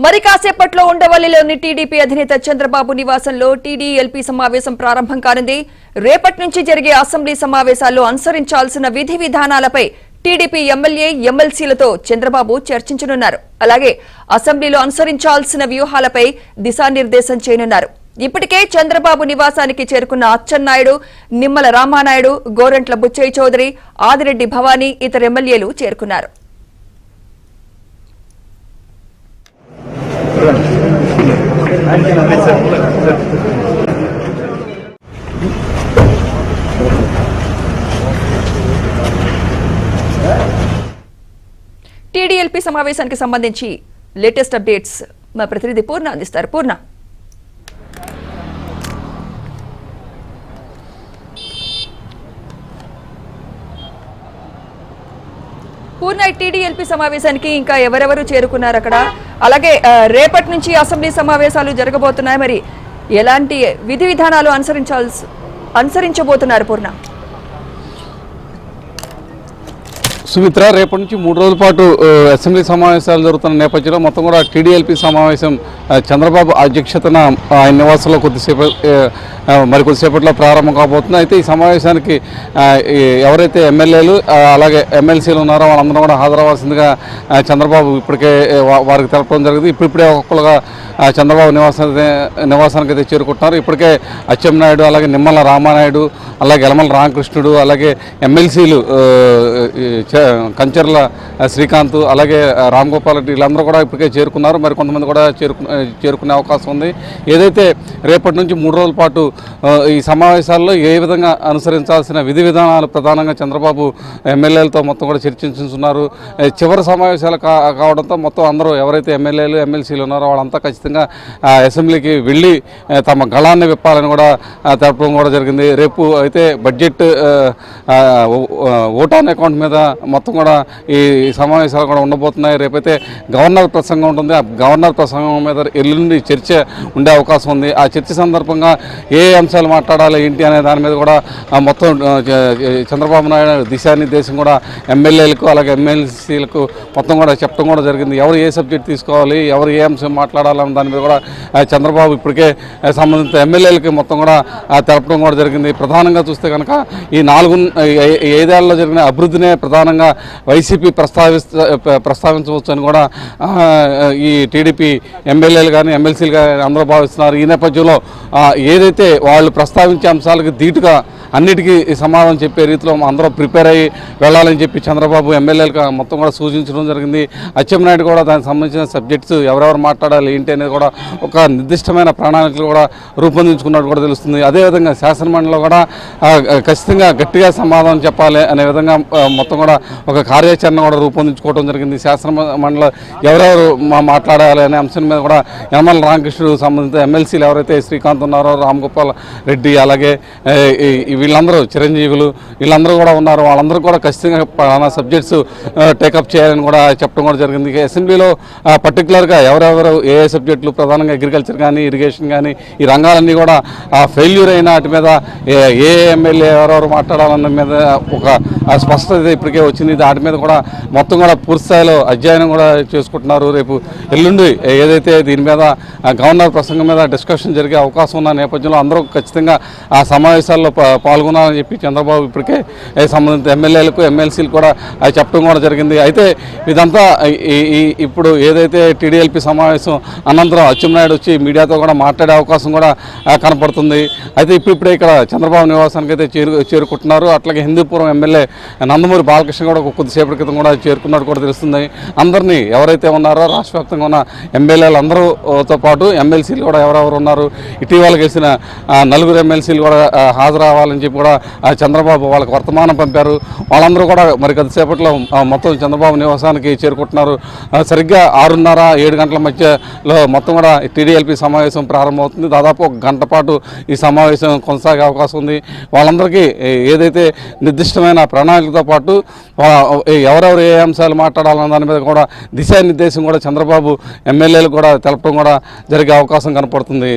మరి కాసేపట్లో ఉండవల్లిలోని టీడీపీ అధినేత చంద్రబాబు నివాసంలో టీడీఎల్పీ సమావేశం ప్రారంభం కానుంది. రేపటి నుంచి జరిగే అసెంబ్లీ సమావేశాల్లో అనుసరించాల్సిన విధి విధానాలపై టీడీపీ ఎమ్మెల్యే ఎమ్మెల్సీలతో చంద్రబాబు చర్చించనున్నారు. అలాగే అసెంబ్లీలో అనుసరించాల్సిన వ్యూహాలపై దిశానిర్దేశం చేయనున్నారు. ఇప్పటికే చంద్రబాబు నివాసానికి చేరుకున్న అచ్చెన్నాయుడు, నిమ్మల రామానాయుడు, గోరంట్ల బుచ్చయ్య చౌదరి, ఆదిరెడ్డి భవానీ ఇతర ఎమ్మెల్యేలు చేరుకున్నారు. టీడీఎల్పీ సమావేశానికి సంబంధించి లేటెస్ట్ అప్డేట్స్ మా ప్రతినిధి పూర్ణ అందిస్తారు. పూర్ణ, టీడీఎల్పీ సమావేశానికి ఇంకా ఎవరెవరు చేరుకున్నారు అక్కడ? అలాగే రేపటి నుంచి అసెంబ్లీ సమావేశాలు జరగబోతున్నాయి. మరి ఎలాంటి విధి విధానాలు అనుసరించబోతున్నారు పూర్ణ? సుమిత్ర, రేపటి నుంచి 3 రోజుల పాటు అసెంబ్లీ సమావేశాలు జరుగుతున్న నేపథ్యంలో మొత్తం కూడా టీడీఎల్పీ సమావేశం చంద్రబాబు అధ్యక్షతన ఆయన నివాసంలో కొద్దిసేపట్లో ప్రారంభం కాబోతుంది. అయితే ఈ సమావేశానికి ఎవరైతే ఎమ్మెల్యేలు అలాగే ఎమ్మెల్సీలు ఉన్నారో వాళ్ళందరూ కూడా హాజరవ్వాల్సిందిగా చంద్రబాబు ఇప్పటికే వారికి తెలపడం జరిగింది. ఇప్పుడిప్పుడే ఒక్కొక్కరుగా చంద్రబాబు నివాసానికి అయితే చేరుకుంటున్నారు. ఇప్పటికే అచ్చెన్నాయుడు, అలాగే నిమ్మల రామానాయుడు, అలాగే యలమల రామకృష్ణుడు, అలాగే ఎమ్మెల్సీలు కంచర్ల శ్రీకాంత్, అలాగే రామ్ గోపాల్ రెడ్డి వీళ్ళందరూ కూడా ఇప్పటికే చేరుకున్నారు. మరి కొంతమంది కూడా చేరుకునే అవకాశం ఉంది. ఏదైతే రేపటి నుంచి 3 రోజుల పాటు ఈ సమావేశాల్లో ఏ విధంగా అనుసరించాల్సిన విధి విధానాలు ప్రధానంగా చంద్రబాబు ఎమ్మెల్యేలతో మొత్తం కూడా చర్చించుతున్నారు. చివరి సమావేశాలు కావడంతో మొత్తం అందరూ ఎవరైతే ఎమ్మెల్యేలు ఎమ్మెల్సీలు ఉన్నారో వాళ్ళంతా ఖచ్చితంగా అసెంబ్లీకి వెళ్ళి తమ గళాన్ని విప్పాలని కూడా తెలపడం కూడా జరిగింది. రేపు అయితే బడ్జెట్ ఓట్ ఆన్ అకౌంట్ మీద మొత్తం కూడా ఈ సమావేశాలు కూడా ఉండబోతున్నాయి. రేపైతే గవర్నర్ ప్రసంగం ఉంటుంది. ఆ గవర్నర్ ప్రసంగం మీద ఎల్లుండి చర్చ ఉండే అవకాశం ఉంది. ఆ చర్చ సందర్భంగా ఏ అంశాలు మాట్లాడాలి ఏంటి అనే దాని మీద కూడా మొత్తం చంద్రబాబు నాయుడు దిశానిర్దేశం కూడా ఎమ్మెల్యేలకు అలాగే ఎమ్మెల్సీలకు మొత్తం కూడా చెప్పడం కూడా జరిగింది. ఎవరు ఏ సబ్జెక్ట్ తీసుకోవాలి, ఎవరు ఏ అంశం మాట్లాడాలన్న దాని మీద కూడా చంద్రబాబు ఇప్పటికే సంబంధిత ఎమ్మెల్యేలకి మొత్తం కూడా తెలపడం కూడా జరిగింది. ప్రధానంగా చూస్తే కనుక ఈ 5 ఏళ్లలో జరిగిన అభివృద్ధినే ప్రధానంగా వైసీపీ ప్రస్తావించవచ్చు అని కూడా ఈ టీడీపీ ఎమ్మెల్యేలు కానీ ఎమ్మెల్సీలు కానీ అందరూ భావిస్తున్నారు. ఈ నేపథ్యంలో ఏదైతే వాళ్ళు ప్రస్తావించే అంశాలకు ధీటుగా అన్నిటికీ సమాధానం చెప్పే రీతిలో అందరూ ప్రిపేర్ అయ్యి వెళ్ళాలని చెప్పి చంద్రబాబు ఎమ్మెల్యేలకు మొత్తం కూడా సూచించడం జరిగింది. అచ్చెన్నాయుడు కూడా దానికి సంబంధించిన సబ్జెక్ట్స్ ఎవరెవరు మాట్లాడాలి ఏంటి అనేది కూడా ఒక నిర్దిష్టమైన ప్రణాళికలు కూడా రూపొందించుకున్నట్టు కూడా తెలుస్తుంది. అదేవిధంగా శాసనమండలిలో కూడా ఖచ్చితంగా గట్టిగా సమాధానం చెప్పాలి అనే విధంగా మొత్తం కూడా ఒక కార్యాచరణ కూడా రూపొందించుకోవడం జరిగింది. శాసనమండలిలో ఎవరెవరు మాట్లాడాలి అనే అంశం మీద కూడా యలమల రామకృష్ణుడు సంబంధిత ఎమ్మెల్సీలు ఎవరైతే శ్రీకాంత్ ఉన్నారో, రామ్ గోపాల్ రెడ్డి, అలాగే వీళ్ళందరూ చిరంజీవులు వీళ్ళందరూ కూడా ఉన్నారు. వాళ్ళందరూ కూడా ఖచ్చితంగా పలానా సబ్జెక్ట్స్ టేకప్ చేయాలని కూడా చెప్పడం కూడా జరిగింది. అసెంబ్లీలో పర్టికులర్గా ఎవరెవరు ఏ సబ్జెక్టులు ప్రధానంగా అగ్రికల్చర్ కానీ ఇరిగేషన్ కానీ ఈ రంగాలన్నీ కూడా ఫెయిల్యూర్ అయిన వాటి మీద ఏ ఎమ్మెల్యే ఎవరెవరు మాట్లాడాలన్న మీద ఒక స్పష్టత ఇప్పటికే వచ్చింది. వాటి మీద కూడా మొత్తం కూడా పూర్తిస్థాయిలో అధ్యయనం కూడా చేసుకుంటున్నారు. రేపు ఎల్లుండి ఏదైతే దీని మీద గవర్నర్ ప్రసంగం మీద డిస్కషన్ జరిగే అవకాశం ఉన్న నేపథ్యంలో అందరూ ఖచ్చితంగా ఆ సమావేశాల్లో పాల్గొనాలని చెప్పి చంద్రబాబు ఇప్పటికే సంబంధిత ఎమ్మెల్యేలకు ఎమ్మెల్సీలు కూడా చెప్పడం కూడా జరిగింది. అయితే ఇదంతా ఇప్పుడు ఏదైతే టీడీఎల్పీ సమావేశం అనంతరం అచ్చెన్నాయుడు వచ్చి మీడియాతో కూడా మాట్లాడే అవకాశం కూడా కనపడుతుంది. అయితే ఇప్పుడే ఇక్కడ చంద్రబాబు నివాసానికి అయితే చేరుకుంటున్నారు. అట్లాగే హిందూపురం ఎమ్మెల్యే నందమూరి బాలకృష్ణ కూడా కొద్దిసేపటి క్రితం కూడా చేరుకున్నట్టు కూడా తెలుస్తుంది. అందరినీ ఎవరైతే ఉన్నారో రాష్ట్ర వ్యాప్తంగా ఉన్న ఎమ్మెల్యేలు అందరూతో పాటు ఎమ్మెల్సీలు కూడా ఎవరెవరు ఉన్నారు, ఇటీవల గెలిచిన 4 ఎమ్మెల్సీలు కూడా హాజరవ్వాలని చెప్పి కూడా చంద్రబాబు వాళ్ళకి వర్తమానం పంపారు. వాళ్ళందరూ కూడా మరి కొద్దిసేపట్లో మొత్తం చంద్రబాబు నివాసానికి చేరుకుంటున్నారు. సరిగ్గా 6:30-7 గంటల మధ్యలో మొత్తం కూడా టీడీఎల్పీ సమావేశం ప్రారంభమవుతుంది. దాదాపు 1 గంట పాటు ఈ సమావేశం కొనసాగే అవకాశం ఉంది. వాళ్ళందరికీ ఏదైతే నిర్దిష్టమైన ప్రణాళికతో పాటు ఎవరెవరు ఏ అంశాలు మాట్లాడాలన్న దాని మీద కూడా దిశానిర్దేశం కూడా చంద్రబాబు ఎమ్మెల్యేలు కూడా తెలపడం కూడా జరిగే అవకాశం కనపడుతుంది.